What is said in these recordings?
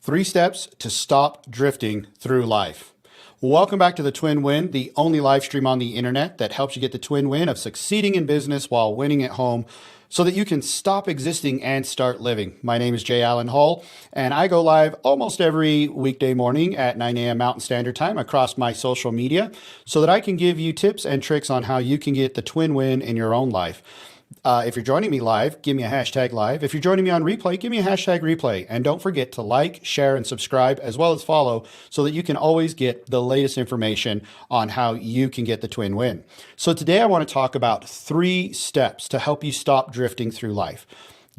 3 steps to stop drifting through life. Welcome back to the Twin Win, the only live stream on the internet that helps you get the twin win of succeeding in business while winning at home so that you can stop existing and start living. My name is Jay Allen Hull, and I go live almost every weekday morning at 9 a.m. Mountain Standard Time across my social media so that I can give you tips and tricks on how you can get the twin win in your own life. If you're joining me live, give me a hashtag live. If you're joining me on replay, give me a hashtag replay. And don't forget to like, share, and subscribe, as well as follow, so that you can always get the latest information on how you can get the twin win. So today I want to talk about 3 steps to help you stop drifting through life.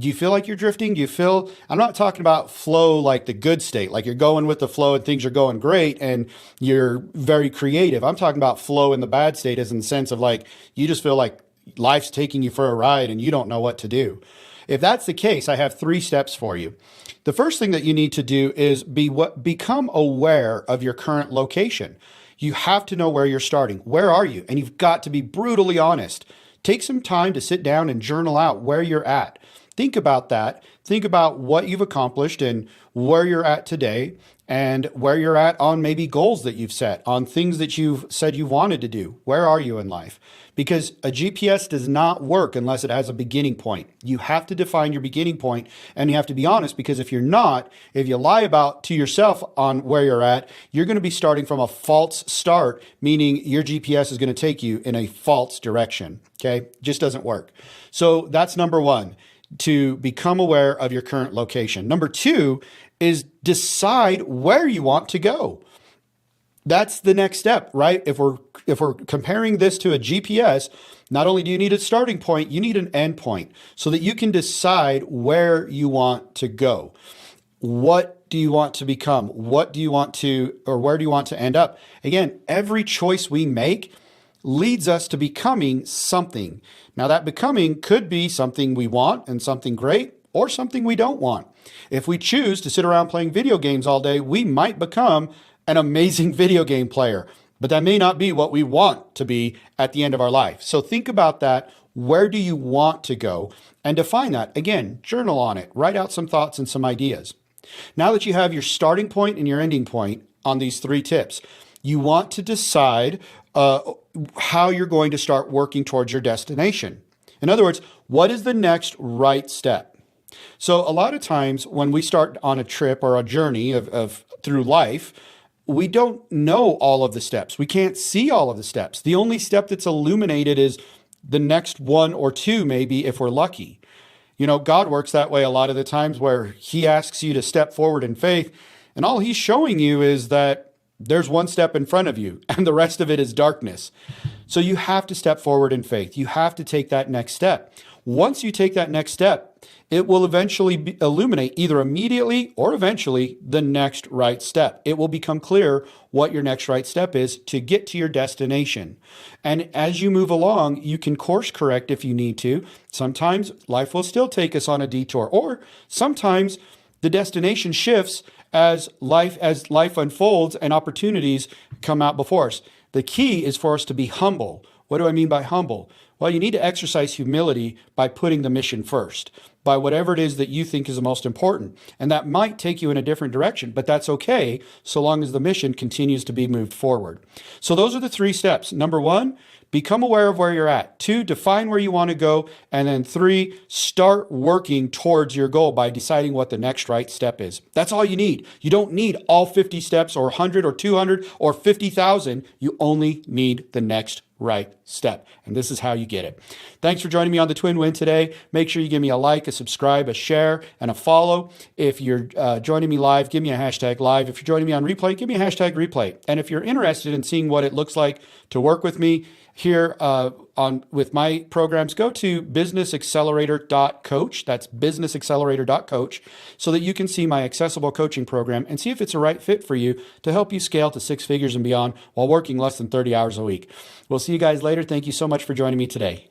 Do you feel like you're drifting? Do you feel, I'm not talking about flow like the good state, like you're going with the flow and things are going great and you're very creative. I'm talking about flow in the bad state, as in the sense of like, you just feel like life's taking you for a ride and you don't know what to do. If that's the case, I have 3 steps for you. The first thing that you need to do is become aware of your current location. You have to know where you're starting. Where are you? And you've got to be brutally honest. Take some time to sit down and journal out where you're at. Think about that. Think about what you've accomplished and where you're at today, and where you're at on maybe goals that you've set, on things that you've said you wanted to do. Where are you in life? Because a GPS does not work unless it has a beginning point. You have to define your beginning point, and you have to be honest, because if you're not, if you lie to yourself on where you're at, you're going to be starting from a false start, meaning your GPS is going to take you in a false direction. Okay? Just doesn't work. So that's number 1, to become aware of your current location. Number 2 is decide where you want to go. That's the next step, right? If we're comparing this to a GPS, not only do you need a starting point, you need an end point so that you can decide where you want to go. What do you want to become? What do you want to, or where do you want to end up? Again, every choice we make leads us to becoming something. Now that becoming could be something we want and something great, or something we don't want. If we choose to sit around playing video games all day, we might become an amazing video game player, but that may not be what we want to be at the end of our life. So think about that. Where do you want to go? And define that. Again, journal on it. Write out some thoughts and some ideas. Now that you have your starting point and your ending point on these 3 tips, you want to decide how you're going to start working towards your destination. In other words, what is the next right step? So a lot of times when we start on a trip or a journey of through life, we don't know all of the steps. We can't see all of the steps. The only step that's illuminated is the next 1 or 2, maybe, if we're lucky. You know, God works that way a lot of the times, where he asks you to step forward in faith, and all he's showing you is that there's 1 step in front of you and the rest of it is darkness. So you have to step forward in faith. You have to take that next step. Once you take that next step, it will eventually illuminate, either immediately or eventually, the next right step. It will become clear what your next right step is to get to your destination. And as you move along, you can course correct if you need to. Sometimes life will still take us on a detour, or sometimes the destination shifts as life unfolds and opportunities come out before us. The key is for us to be humble. What do I mean by humble? Well, you need to exercise humility by putting the mission first, by whatever it is that you think is the most important. And that might take you in a different direction, but that's okay, so long as the mission continues to be moved forward. So those are the 3 steps. Number 1, become aware of where you're at. 2, define where you want to go. And then 3, start working towards your goal by deciding what the next right step is. That's all you need. You don't need all 50 steps or 100 or 200 or 50,000. You only need the next right step. And this is how you get it. Thanks for joining me on the Twin Win today. Make sure you give me a like, a subscribe, a share, and a follow. If you're joining me live, give me a hashtag live. If you're joining me on replay, give me a hashtag replay. And if you're interested in seeing what it looks like to work with me here with my programs, go to businessaccelerator.coach. That's businessaccelerator.coach, so that you can see my accessible coaching program and see if it's a right fit for you to help you scale to 6 figures and beyond while working less than 30 hours a week. We'll see you guys later. Thank you so much for joining me today.